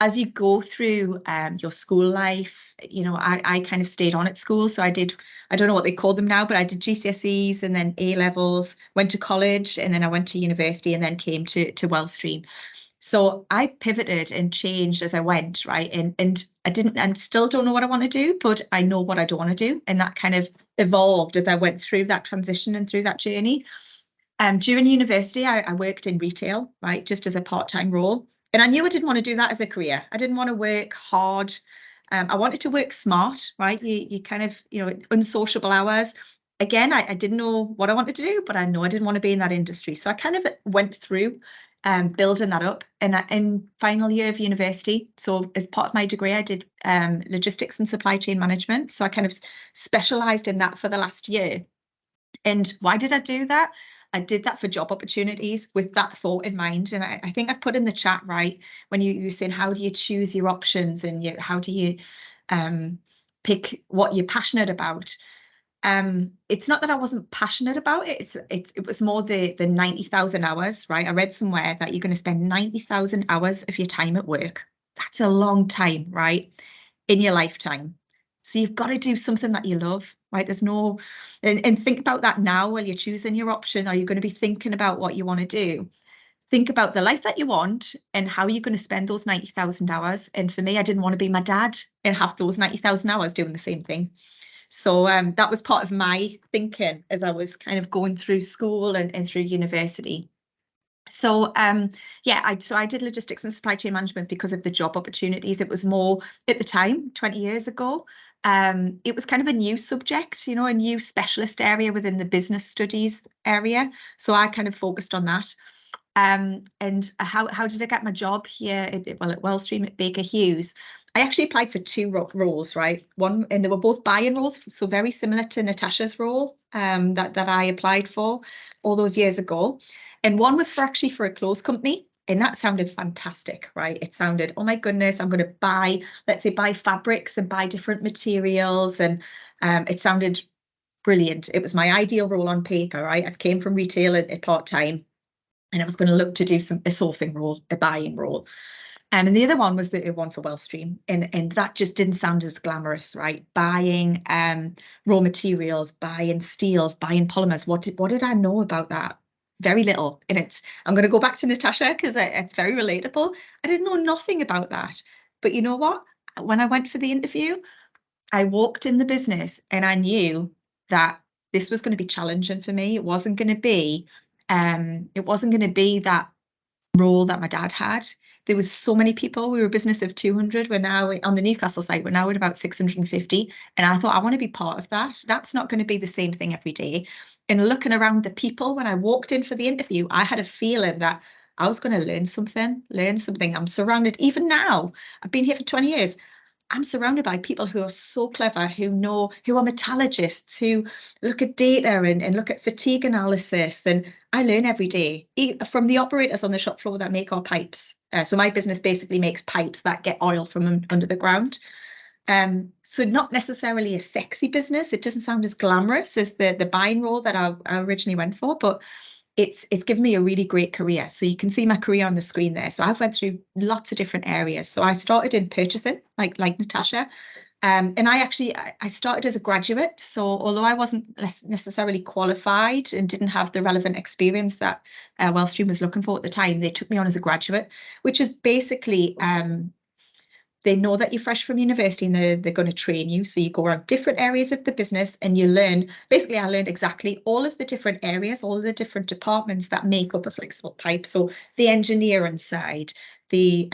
as you go through your school life, I kind of stayed on at school. So I don't know what they call them now, but I did GCSEs and then A levels, went to college, and then I went to university, and then came to Wellstream. So I pivoted and changed as I went, right? And I didn't, and still don't know what I want to do, but I know what I don't want to do. And that kind of evolved as I went through that transition and through that journey. During university, I worked in retail, right? Just as a part-time role. And I knew I didn't want to do that as a career. I didn't want to work hard. I wanted to work smart, right? You kind of, unsociable hours. Again, I didn't know what I wanted to do, but I know I didn't want to be in that industry. So I kind of went through building that up in final year of university. So as part of my degree, I did logistics and supply chain management. So I kind of specialized in that for the last year. And why did I do that? I did that for job opportunities with that thought in mind. And I think I've put in the chat, right, when you were saying, how do you choose your options and how do you pick what you're passionate about? It's not that I wasn't passionate about it. It was more the 90,000 hours, right? I read somewhere that you're going to spend 90,000 hours of your time at work. That's a long time, right? In your lifetime. So you've got to do something that you love, right? There's no, and think about that now while you're choosing your option. Are you going to be thinking about what you want to do? Think about the life that you want and how you're going to spend those 90,000 hours. And for me, I didn't want to be my dad and have those 90,000 hours doing the same thing. So that was part of my thinking as I was kind of going through school and through university. So yeah, I did logistics and supply chain management because of the job opportunities. It was more at the time, 20 years ago. It was kind of a new subject, a new specialist area within the business studies area. So I kind of focused on that. And how did I get my job here? At Wellstream at Baker Hughes. I actually applied for two roles, right? One, and they were both buy-in roles, so very similar to Natasha's role that I applied for all those years ago. And one was actually for a clothes company, and that sounded fantastic, right? It sounded, oh my goodness, I'm going to buy, let's say, buy fabrics and buy different materials, and it sounded brilliant. It was my ideal role on paper, right? I came from retail at part-time, and I was going to look to do a sourcing role, a buying role. And the other one was the one for Wellstream, and that just didn't sound as glamorous, right? Buying raw materials, buying steels, buying polymers. What did I know about that? Very little. And I'm going to go back to Natasha because it's very relatable. I didn't know nothing about that. But you know what? When I went for the interview, I walked in the business and I knew that this was going to be challenging for me. It wasn't going to be that role that my dad had. There was so many people. We were a business of 200. We're now on the Newcastle site. We're now at about 650. And I thought, I want to be part of that. That's not going to be the same thing every day. And looking around the people, when I walked in for the interview, I had a feeling that I was going to learn something. I'm surrounded, even now, I've been here for 20 years. I'm surrounded by people who are so clever, who are metallurgists, who look at data and look at fatigue analysis. And I learn every day from the operators on the shop floor that make our pipes. So my business basically makes pipes that get oil from under the ground. So not necessarily a sexy business. It doesn't sound as glamorous as the buying role that I originally went for, but it's given me a really great career. So you can see my career on the screen there. So I've went through lots of different areas. So I started in purchasing, like Natasha. And I started as a graduate. So although I wasn't necessarily qualified and didn't have the relevant experience that Wellstream was looking for at the time, they took me on as a graduate, which is basically they know that you're fresh from university and they're going to train you. So you go around different areas of the business and you learn. Basically, I learned exactly all of the different areas, all of the different departments that make up a flexible pipe. So the engineering side, the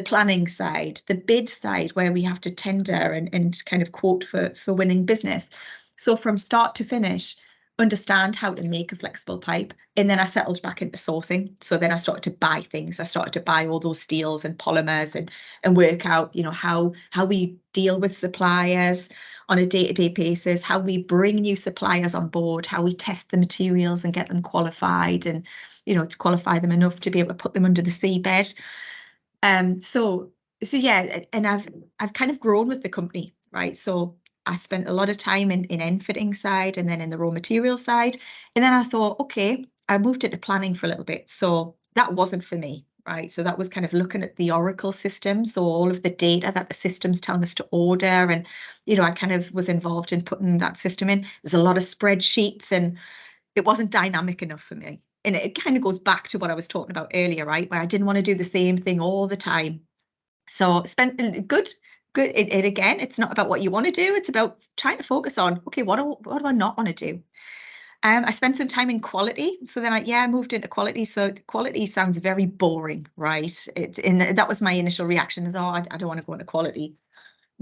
planning side, the bid side, where we have to tender and kind of quote for winning business. So from start to finish, understand how to make a flexible pipe. And then I settled back into sourcing. So then I started to buy things. I started to buy all those steels and polymers and work out, how we deal with suppliers on a day-to-day basis, how we bring new suppliers on board, how we test the materials and get them qualified and, to qualify them enough to be able to put them under the seabed. So yeah, and I've kind of grown with the company, right? So I spent a lot of time in end fitting side and then in the raw material side. And then I thought, okay, I moved into planning for a little bit. So that wasn't for me, right? So that was kind of looking at the Oracle system. So all of the data that the system's telling us to order. And, I kind of was involved in putting that system in. There's a lot of spreadsheets and it wasn't dynamic enough for me. And it kind of goes back to what I was talking about earlier, right? Where I didn't want to do the same thing all the time. So spent good. It again, it's not about what you want to do. It's about trying to focus on, okay, what do I not want to do? I spent some time in quality. So then I moved into quality. So quality sounds very boring, right? That was my initial reaction is, I don't want to go into quality.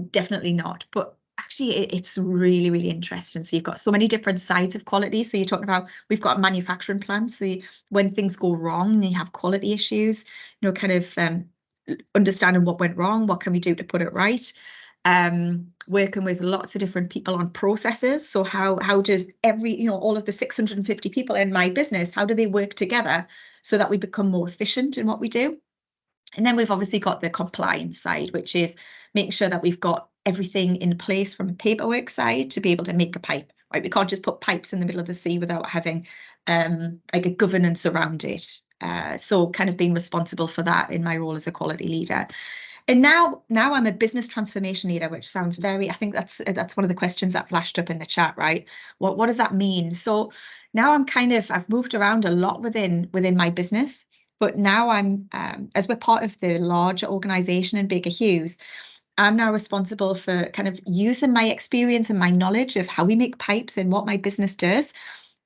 definitely not. But actually, it's really, really interesting. So you've got so many different sides of quality. So you're talking about, we've got a manufacturing plant. So when things go wrong and you have quality issues, you know, kind of understanding what went wrong, what can we do to put it right? Working with lots of different people on processes. So how does all of the 650 people in my business, how do they work together so that we become more efficient in what we do? And then we've obviously got the compliance side, which is making sure that we've got everything in place from a paperwork side to be able to make a pipe, right? We can't just put pipes in the middle of the sea without having like a governance around it. So kind of being responsible for that in my role as a quality leader. And now I'm a business transformation leader, which sounds very, I think that's one of the questions that flashed up in the chat, right? What does that mean? So now I've moved around a lot within my business. But now I'm, as we're part of the larger organization in Baker Hughes, I'm now responsible for kind of using my experience and my knowledge of how we make pipes and what my business does,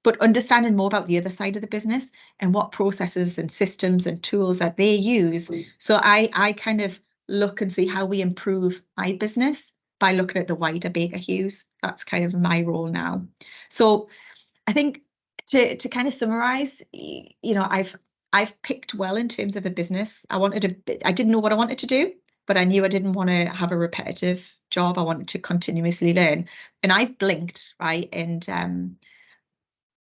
but understanding more about the other side of the business and what processes and systems and tools that they use. So I kind of look and see how we improve my business by looking at the wider Baker Hughes. That's kind of my role now. So I think to kind of summarize, I've picked well in terms of a business. I didn't know what I wanted to do, but I knew I didn't want to have a repetitive job. I wanted to continuously learn, and I've blinked, right? And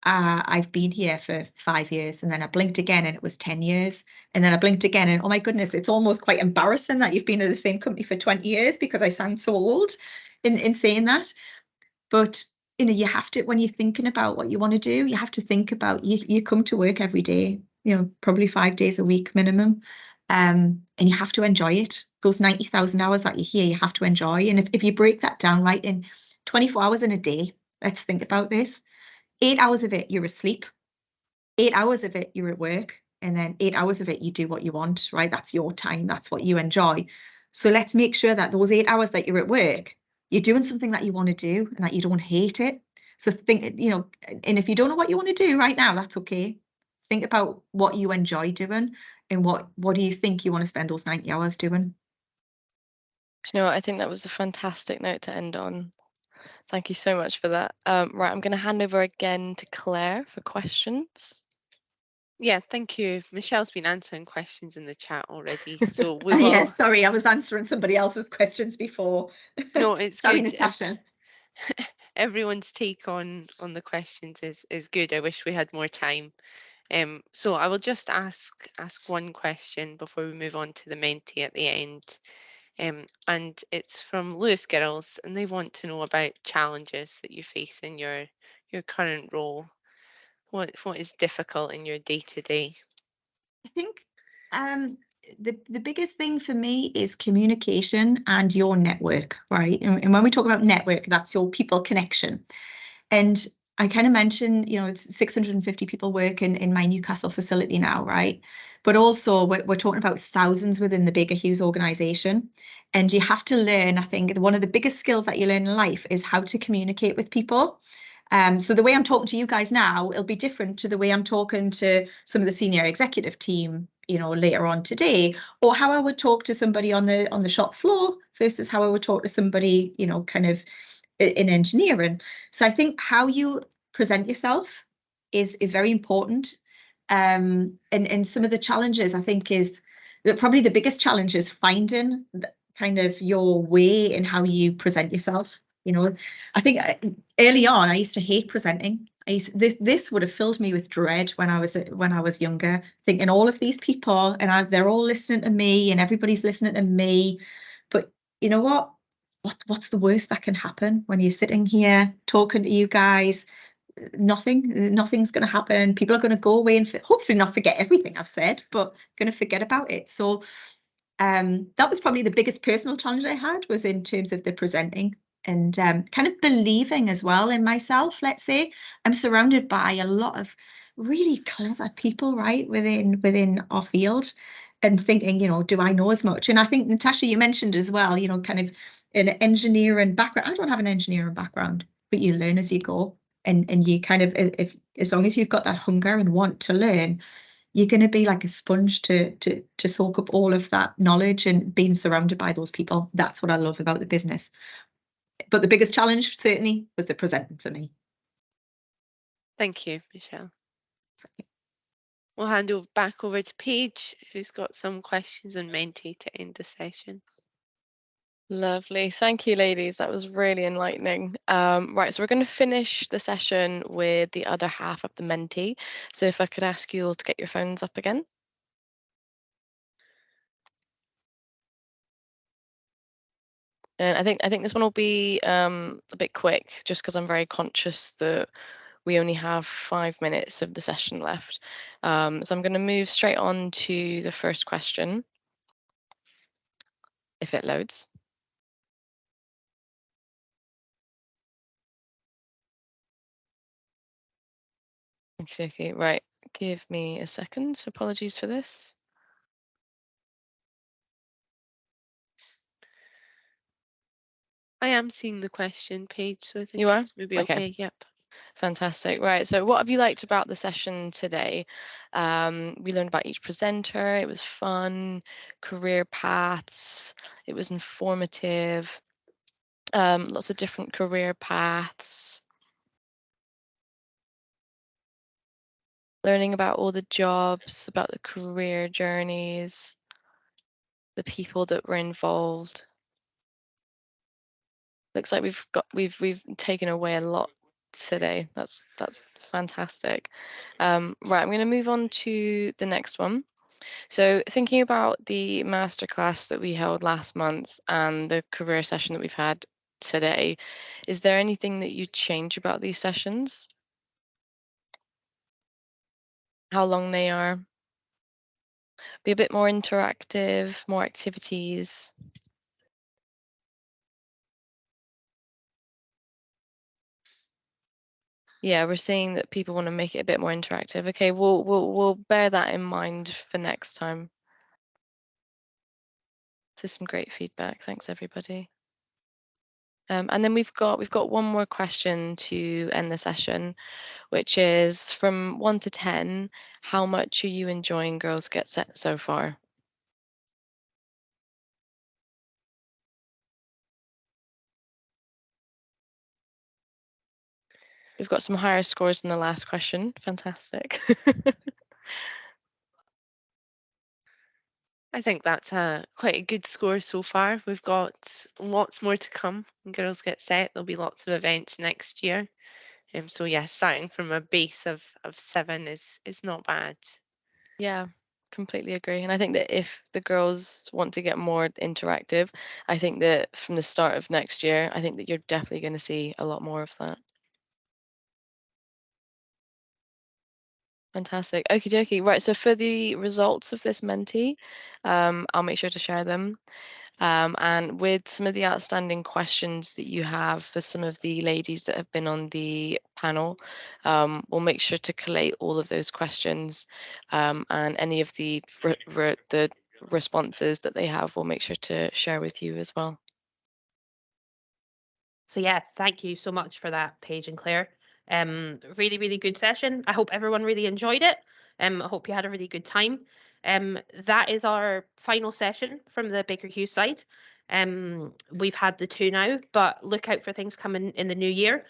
I've been here for 5 years, and then I blinked again and it was 10 years. And then I blinked again and oh my goodness, it's almost quite embarrassing that you've been at the same company for 20 years because I sound so old in saying that. But you have to, when you're thinking about what you want to do, you have to think about, you come to work every day, probably 5 days a week minimum. And you have to enjoy it. Those 90,000 hours that you're here, you have to enjoy. And if you break that down, right, in 24 hours in a day, let's think about this. 8 hours of it, you're asleep. 8 hours of it, you're at work. And then 8 hours of it, you do what you want, right? That's your time. That's what you enjoy. So let's make sure that those 8 hours that you're at work, you're doing something that you want to do and that you don't hate it. So think, and if you don't know what you want to do right now, that's okay. Think about what you enjoy doing and what do you think you want to spend those 90 hours doing? You know what? I think that was a fantastic note to end on. Thank you so much for that. Right, I'm going to hand over again to Claire for questions. Yeah, thank you. Michelle's been answering questions in the chat already, so we will. Yeah, sorry, I was answering somebody else's questions before. No, it's sorry, good. Natasha. Everyone's take on the questions is good. I wish we had more time. So I will just ask one question before we move on to the Mentee at the end. And it's from Lewis Girls, and they want to know about challenges that you face in your current role. What is difficult in your day-to-day? I think the biggest thing for me is communication and your network, right? And when we talk about network, that's your people connection. And I kind of mentioned, it's 650 people work in my Newcastle facility now, right? But also we're talking about thousands within the Baker Hughes organization. And you have to learn, I think, one of the biggest skills that you learn in life is how to communicate with people. So the way I'm talking to you guys now, it'll be different to the way I'm talking to some of the senior executive team, later on today, or how I would talk to somebody on the shop floor versus how I would talk to somebody, kind of in engineering. So I think how you present yourself is very important. And some of the challenges I think is that probably the biggest challenge is finding kind of your way in how you present yourself. I think early on I used to hate presenting. This would have filled me with dread when I was younger, thinking all of these people and they're all listening to me and everybody's listening to me. But you know what? What's the worst that can happen when you're sitting here talking to you guys? Nothing's going to happen. People are going to go away and hopefully not forget everything I've said, but going to forget about it. So that was probably the biggest personal challenge I had, was in terms of the presenting and kind of believing as well in myself. Let's say I'm surrounded by a lot of really clever people, right, within our field, and thinking, do I know as much? And I think, Natasha, you mentioned as well, kind of an engineering background. I don't have an engineering background, but you learn as you go, and you kind of, as long as you've got that hunger and want to learn, you're going to be like a sponge to soak up all of that knowledge and being surrounded by those people. That's what I love about the business. But the biggest challenge certainly was the presenting for me. Thank you, Michelle. We'll hand back over to Paige, who's got some questions and Menti to end the session. Lovely. Thank you, ladies. That was really enlightening. Right, so we're going to finish the session with the other half of the Menti. So if I could ask you all to get your phones up again. And I think this one will be a bit quick, just because I'm very conscious that we only have 5 minutes of the session left. So I'm going to move straight on to the first question, if it loads. Okay, right. Give me a second. Apologies for this. I am seeing the question, Paige, so I think You are? it's maybe Okay. okay. Yep. Fantastic. Right. So what have you liked about the session today? We learned about each presenter. It was fun, career paths. It was informative. Lots of different career paths. Learning about all the jobs, about the career journeys, the people that were involved. Looks like we've taken away a lot today. That's fantastic. Right, I'm going to move on to the next one. So thinking about the masterclass that we held last month and the career session that we've had today, is there anything that you'd change about these sessions? How long they are? Be a bit more interactive, more activities. Yeah, we're seeing that people want to make it a bit more interactive. Okay, we'll bear that in mind for next time. So some great feedback. Thanks, everybody. And then we've got one more question to end the session, which is from 1 to 10, how much are you enjoying Girls Get Set so far? We've got some higher scores than the last question. Fantastic. I think that's quite a good score so far. We've got lots more to come. When Girls Get Set, there'll be lots of events next year. So yeah, starting from a base of 7 is not bad. Yeah, completely agree. And I think that if the girls want to get more interactive, I think that from the start of next year, I think that you're definitely going to see a lot more of that. Fantastic. Okie dokie. Right. So for the results of this Menti, I'll make sure to share them. And with some of the outstanding questions that you have for some of the ladies that have been on the panel, we'll make sure to collate all of those questions and any of the responses that they have, we'll make sure to share with you as well. So yeah, thank you so much for that, Paige and Claire. Really, really good session. I hope everyone really enjoyed it. I hope you had a really good time. That is our final session from the Baker Hughes side. We've had the 2 now, but look out for things coming in the new year.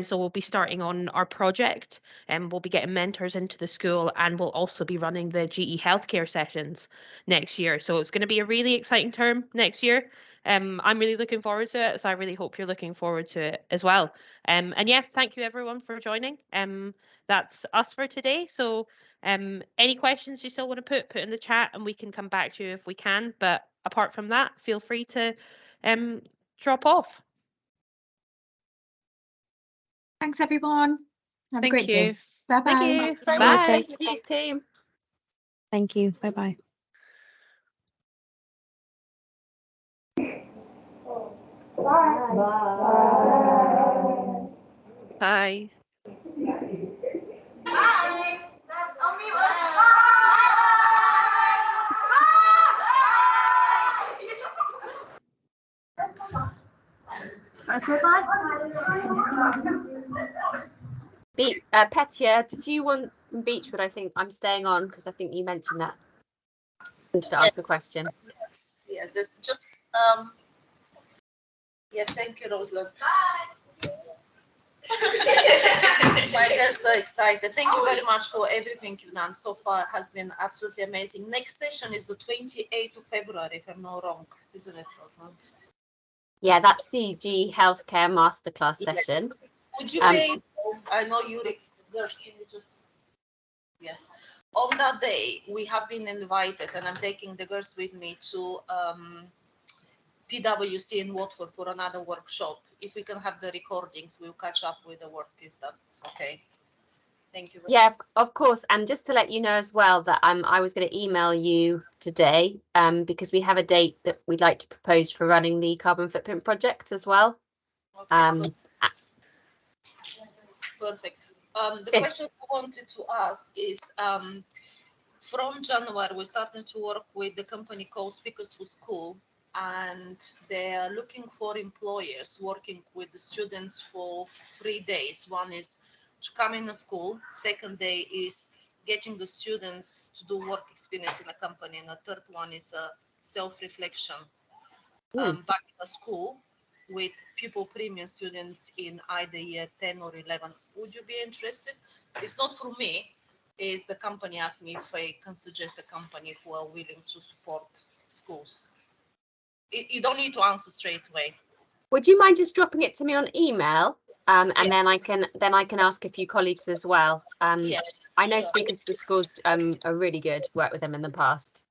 So we'll be starting on our project, and we'll be getting mentors into the school, and we'll also be running the GE healthcare sessions next year. So it's going to be a really exciting term next year. I'm really looking forward to it, so I really hope you're looking forward to it as well. And yeah, thank you everyone for joining. That's us for today. So any questions you still want to put in the chat, and we can come back to you if we can. But apart from that, feel free to drop off. Thanks, everyone. Have a great Thank you. day. Bye-bye. Thank you. Thanks so Bye. much, Baker Hughes team. Thank you. Bye-bye. Bye. Petya, did you want From Beechwood, I think I'm staying on because I think you mentioned that. To ask a question. Yes, yes, it's just yes, thank you, Rosalind. My girls are excited. Thank you very much for everything you've done so far. It has been absolutely amazing. Next session is the 28th of February, if I'm not wrong, isn't it, Rosalind? Yeah, that's the G Healthcare Masterclass Yes. session. Would you be able, I know you, girls, can you just, yes. On that day, we have been invited, and I'm taking the girls with me to PwC in Watford for another workshop. If we can have the recordings, we'll catch up with the work if that's okay. Thank you. Yeah, of course. And just to let you know as well that I was going to email you today because we have a date that we'd like to propose for running the carbon footprint project as well. Okay, perfect. The questions I wanted to ask is from January, we're starting to work with the company called Speakers for School, and they are looking for employers working with the students for 3 days. One is to come in the school. Second day is getting the students to do work experience in a company. And the third one is a self-reflection back in the school with pupil premium students in either year 10 or 11. Would you be interested? It's not for me. Is the company asked me if I can suggest a company who are willing to support schools. You don't need to answer straight away. Would you mind just dropping it to me on email? And then I can ask a few colleagues as well. Yes, I know sure. Speakers for Schools are really good. Worked with them in the past.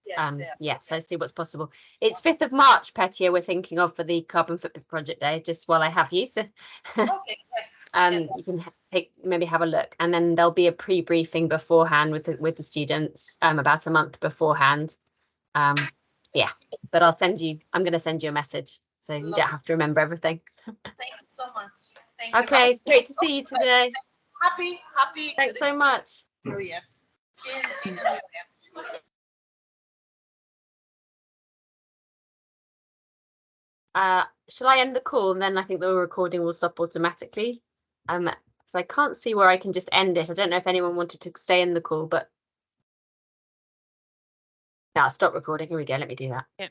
Yes, So see what's possible. It's 5th of March, Petia, we're thinking of for the Carbon Footprint Project Day, just while I have you. So okay, yes. you can maybe have a look, and then there'll be a pre-briefing beforehand with the students about a month beforehand. Yeah, but I'm going to send you a message so you don't have to remember everything. Thank you so much. Thank Okay, you. great to see you today. Happy. Thanks so much. New Year. See you in the new year. Shall I end the call and then I think the recording will stop automatically? So I can't see where I can just end it. I don't know if anyone wanted to stay in the call, but now stop recording. Here we go. Let me do that. Yeah.